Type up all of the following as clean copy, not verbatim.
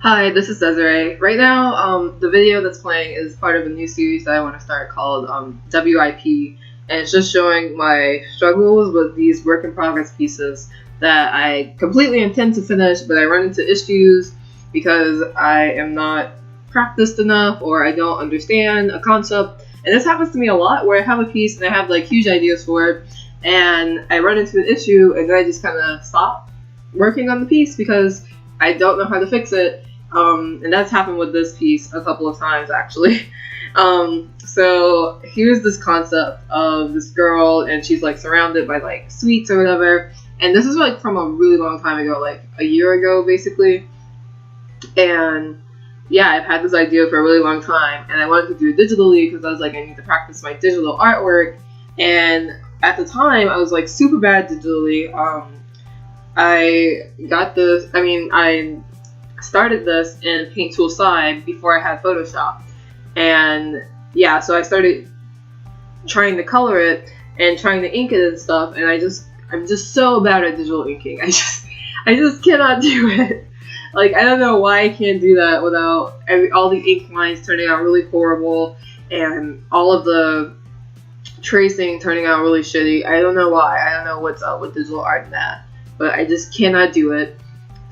Hi, this is Desiree. Right now, the video that's playing is part of a new series that I want to start called WIP, and it's just showing my struggles with these work in progress pieces that I completely intend to finish, but I run into issues because I am not practiced enough or I don't understand a concept. And this happens to me a lot where I have a piece and I have like huge ideas for it, and I run into an issue and then I just kind of stop working on the piece because I don't know how to fix it. And that's happened with this piece a couple of times actually. So here's this concept of this girl and she's like surrounded by like sweets or whatever. And this is like from a really long time ago, like a year ago basically. And yeah, I've had this idea for a really long time and I wanted to do it digitally because I was like, I need to practice my digital artwork. And at the time I was like super bad digitally. I started this in Paint Tool Side before I had Photoshop, and yeah, so I started trying to color it and trying to ink it and stuff, and I'm just so bad at digital inking. I just cannot do it. Like, I don't know why I can't do that without all the ink lines turning out really horrible and all of the tracing turning out really shitty. I don't know why. I don't know what's up with digital art and that, but I just cannot do it.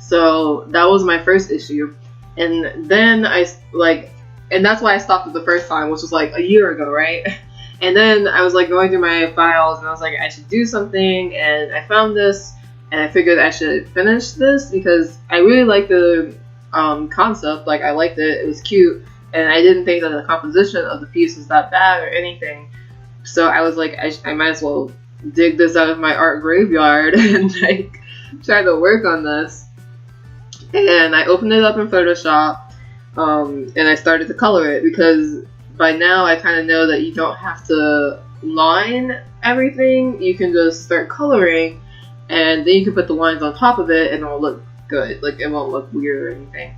So that was my first issue, and then and that's why I stopped it the first time, which was like a year ago, right? And then I was like going through my files and I was like, I should do something, and I found this and I figured I should finish this because I really liked the concept. Like, I liked it, it was cute, and I didn't think that the composition of the piece was that bad or anything. So I was like, I might as well dig this out of my art graveyard and like try to work on this. And I opened it up in Photoshop, and I started to color it because by now I kind of know that you don't have to line everything. You can just start coloring, and then you can put the lines on top of it and it'll look good. Like, it won't look weird or anything.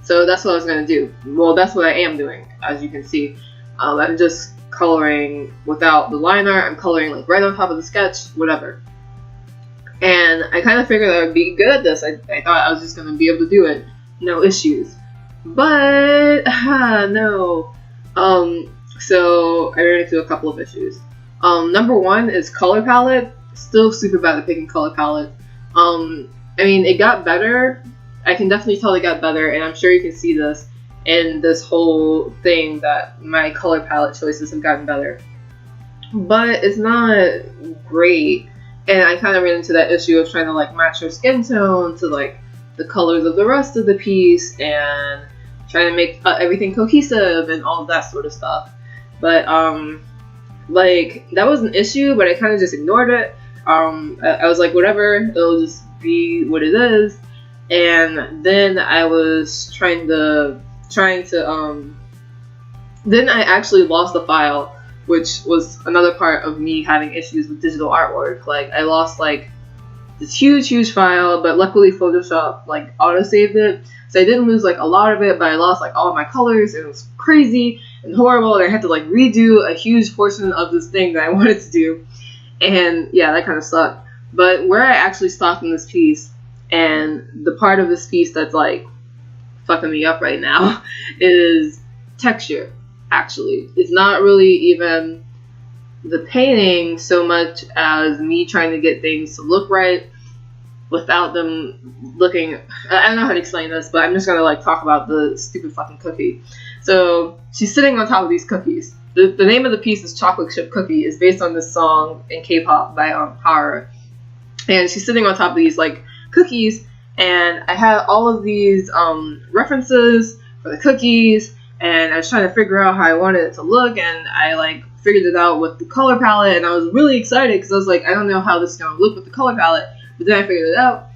So that's what I was going to do. Well, that's what I am doing, as you can see. I'm just coloring without the line art. I'm coloring like right on top of the sketch, whatever. And I kind of figured I would be good at this. I thought I was just going to be able to do it. No issues. But, no. So I ran into a couple of issues. Number one is color palette. Still super bad at picking color palette. I mean, it got better. I can definitely tell it got better, and I'm sure you can see this in this whole thing that my color palette choices have gotten better. But it's not great. And I kind of ran into that issue of trying to like match her skin tone to like the colors of the rest of the piece and trying to make everything cohesive and all of that sort of stuff. But like, that was an issue, but I kind of just ignored it. I was like, whatever, it'll just be what it is. And then I was trying to then I actually lost the file, which was another part of me having issues with digital artwork. Like, I lost like this huge file, but luckily Photoshop like auto-saved it, so I didn't lose like a lot of it, but I lost like all of my colors. It was crazy and horrible, and I had to like redo a huge portion of this thing that I wanted to do, and yeah, that kind of sucked. But where I actually stopped in this piece, and the part of this piece that's like fucking me up right now, is texture. Actually, it's not really even the painting so much as me trying to get things to look right without them looking. I don't know how to explain this, but I'm just gonna like talk about the stupid fucking cookie. So she's sitting on top of these cookies. The name of the piece is Chocolate Chip Cookie. Is based on this song in K-pop by Hara, and she's sitting on top of these like cookies, and I had all of these references for the cookies. And I was trying to figure out how I wanted it to look, and I like figured it out with the color palette, and I was really excited because I was like, I don't know how this is going to look with the color palette, but then I figured it out.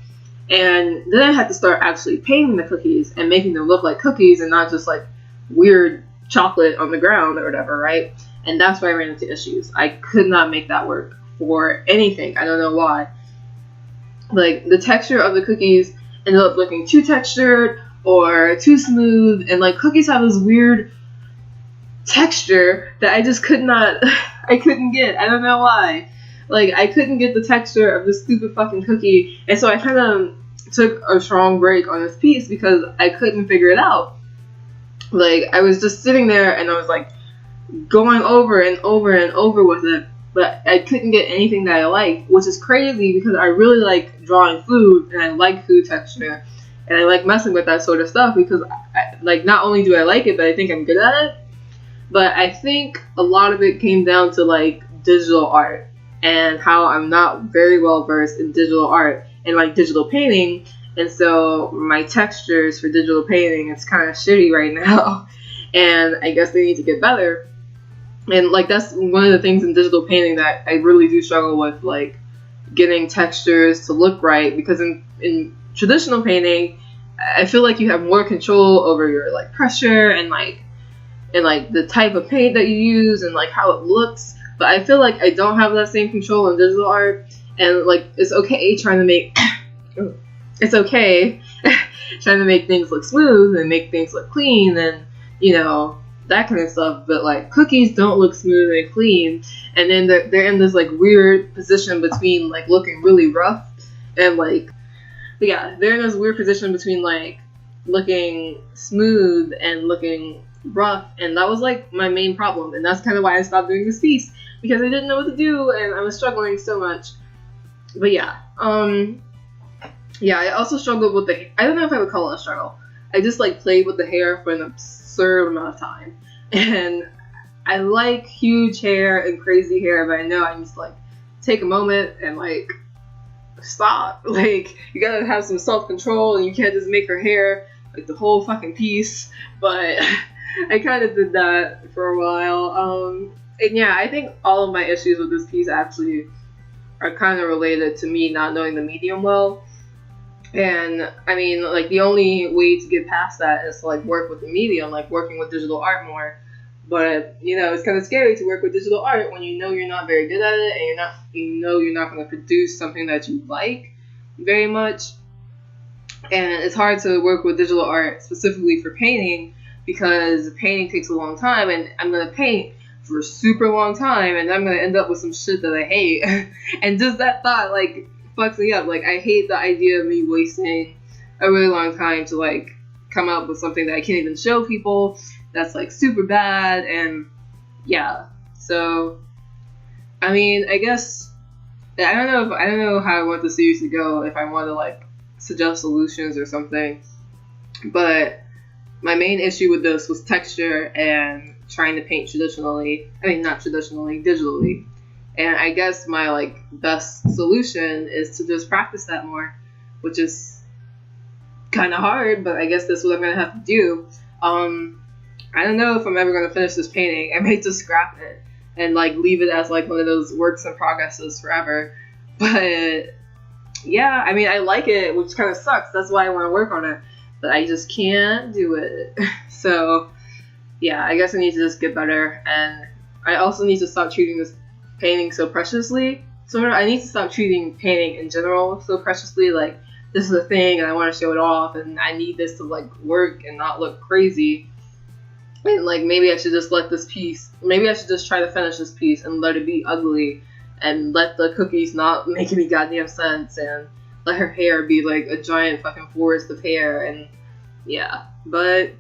And then I had to start actually painting the cookies and making them look like cookies and not just like weird chocolate on the ground or whatever, right? And that's why I ran into issues. I could not make that work for anything. I don't know why. Like, the texture of the cookies ended up looking too textured or too smooth, and like, cookies have this weird texture that I just couldn't get. I don't know why. Like, I couldn't get the texture of this stupid fucking cookie, and so I kind of took a strong break on this piece because I couldn't figure it out. Like, I was just sitting there and I was like going over and over and over with it, but I couldn't get anything that I liked, which is crazy because I really like drawing food and I like food texture and I like messing with that sort of stuff because like, not only do I like it, but I think I'm good at it. But I think a lot of it came down to like digital art and how I'm not very well versed in digital art and like digital painting. And so my textures for digital painting is kind of shitty right now. And I guess they need to get better. And like, that's one of the things in digital painting that I really do struggle with, like getting textures to look right. Because in traditional painting, I feel like you have more control over your like pressure and like the type of paint that you use and like how it looks. But I feel like I don't have that same control in digital art. And like, it's okay trying to make it's okay trying to make things look smooth and make things look clean and, you know, that kind of stuff. But like, cookies don't look smooth and clean, and then they're in this like weird position between like looking really rough and like, yeah, they're in this weird position between like looking smooth and looking rough. And that was like my main problem, and that's kind of why I stopped doing this piece, because I didn't know what to do and I was struggling so much. But yeah, I also struggled with I don't know if I would call it a struggle. I just like played with the hair for an absurd amount of time. And I like huge hair and crazy hair, but I know I need to like take a moment and like stop. Like, you gotta have some self-control and you can't just make her hair like the whole fucking piece. But I kind of did that for a while. And yeah, I think all of my issues with this piece actually are kind of related to me not knowing the medium well. And I mean, like, the only way to get past that is to like work with the medium, like working with digital art more. But you know, it's kind of scary to work with digital art when you know you're not very good at it, and you're not going to produce something that you like very much. And it's hard to work with digital art specifically for painting, because painting takes a long time, and I'm going to paint for a super long time, and I'm going to end up with some shit that I hate. And just that thought, like, fucks me up. Like, I hate the idea of me wasting a really long time to like come up with something that I can't even show people, that's like super bad. And yeah, so I mean, I guess I don't know how I want the series to go, if I want to like suggest solutions or something. But my main issue with this was texture and trying to paint traditionally. I mean, not traditionally, digitally. And I guess my like best solution is to just practice that more, which is kind of hard, but I guess that's what I'm gonna have to do. I don't know if I'm ever gonna finish this painting. I may just scrap it and like leave it as like one of those works in progresses forever. But yeah, I mean, I like it, which kind of sucks. That's why I want to work on it, but I just can't do it. So yeah, I guess I need to just get better, and I also need to stop treating this painting so preciously. So I need to stop treating painting in general so preciously. Like, this is a thing and I want to show it off, and I need this to like work and not look crazy. And like, maybe I should just let this piece, maybe I should just try to finish this piece and let it be ugly, and let the cookies not make any goddamn sense, and let her hair be like a giant fucking forest of hair. And yeah, but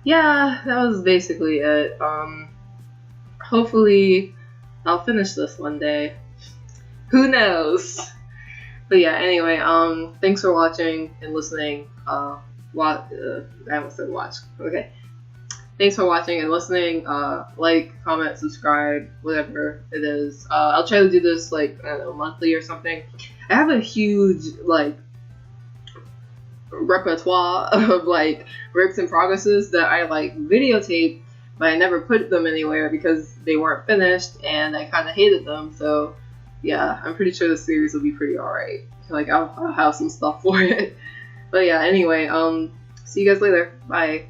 yeah, that was basically it. Hopefully I'll finish this one day. Who knows? But yeah, anyway, thanks for watching and listening. I almost said watch. Okay. Thanks for watching and listening. Like, comment, subscribe, whatever it is. I'll try to do this like, I don't know, monthly or something. I have a huge like repertoire of like works in progresses that I like videotape, but I never put them anywhere because they weren't finished and I kind of hated them. So yeah, I'm pretty sure the series will be pretty alright. Like, I'll have some stuff for it. But yeah, anyway, see you guys later. Bye.